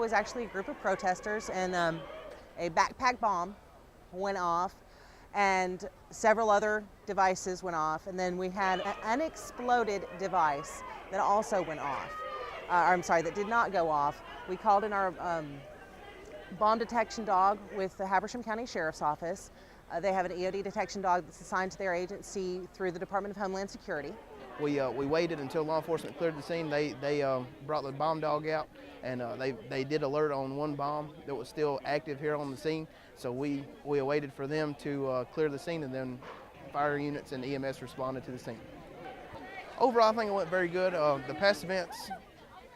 was actually a group of protesters, and a backpack bomb went off, and several other devices went off, and then we had an unexploded device that also went off. That did not go off. We called in our bomb detection dog with the Habersham County Sheriff's Office. They have an EOD detection dog that's assigned to their agency through the Department of Homeland Security. We waited until law enforcement cleared the scene. They brought the bomb dog out, and they did alert on one bomb that was still active here on the scene. So we awaited for them to clear the scene, and then fire units and EMS responded to the scene. Overall, I think it went very good. The past events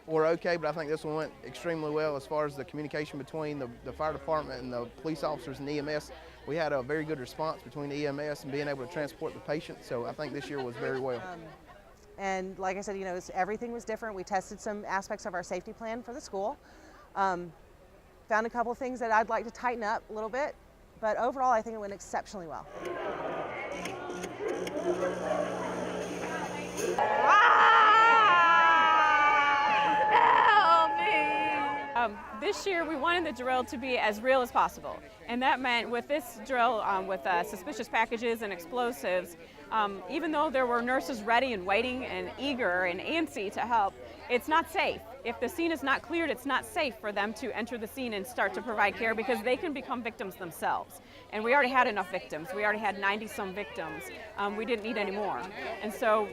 were okay, but I think this one went extremely well as far as the communication between the fire department and the police officers and EMS. We had a very good response between the EMS and being able to transport the patient, so I think this year was very well. And like I said, everything was different. We tested some aspects of our safety plan for the school. Found a couple of things that I'd like to tighten up a little bit, but overall I think it went exceptionally well. This year we wanted the drill to be as real as possible, and that meant with this drill with suspicious packages and explosives, even though there were nurses ready and waiting and eager and antsy to help, it's not safe. If the scene is not cleared, it's not safe for them to enter the scene and start to provide care because they can become victims themselves. And we already had enough victims. We already had 90-some victims. We didn't need any more. And so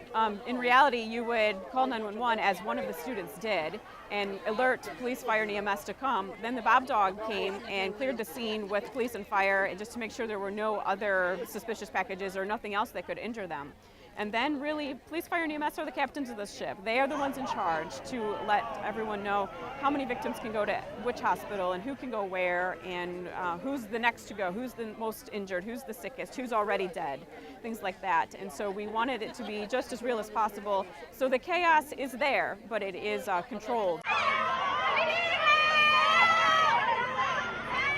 in reality, you would call 911 as one of the students did and alert police, fire, and EMS to come. Then the Bob Dog came and cleared the scene with police and fire and just to make sure there were no other suspicious packages or nothing else that could injure them. And then really, police, fire, and EMS are the captains of this ship. They are the ones in charge to let everyone know how many victims can go to which hospital and who can go where and who's the next to go, who's the most injured, who's the sickest, who's already dead, things like that. And so we wanted it to be just as real as possible. So the chaos is there, but it is controlled.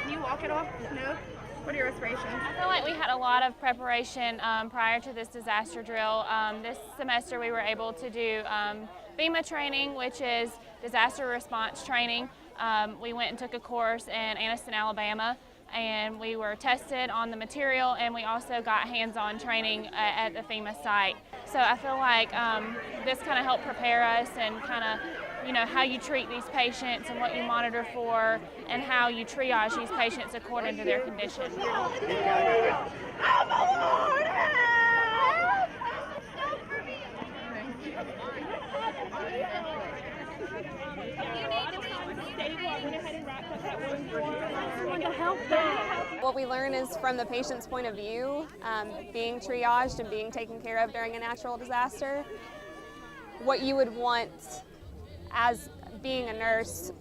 Can you walk it off? No? What are your aspirations? I feel like we had a lot of preparation prior to this disaster drill. This semester we were able to do FEMA training, which is disaster response training. We went and took a course in Anniston, Alabama, and we were tested on the material, and we also got hands-on training at the FEMA site. So I feel like this kind of helped prepare us and kind of how you treat these patients and what you monitor for and how you triage these patients according to their condition. What we learn is from the patient's point of view, being triaged and being taken care of during a natural disaster, what you would want as being a nurse,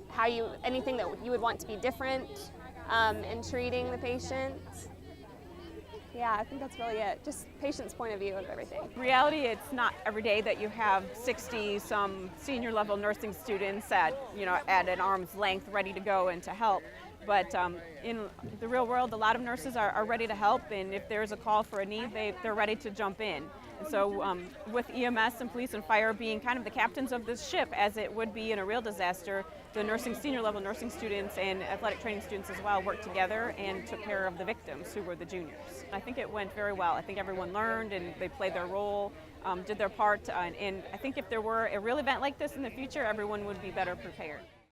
anything that you would want to be different in treating the patient. Yeah, I think that's really it. Just patient's point of view of everything. In reality, it's not every day that you have 60-some senior level nursing students at an arm's length ready to go and to help. But in the real world, a lot of nurses are ready to help, and if there's a call for a need, they're ready to jump in. And so with EMS and police and fire being kind of the captains of this ship, as it would be in a real disaster, the senior level nursing students and athletic training students as well worked together and took care of the victims, who were the juniors. I think it went very well. I think everyone learned and they played their role, did their part, and I think if there were a real event like this in the future, everyone would be better prepared.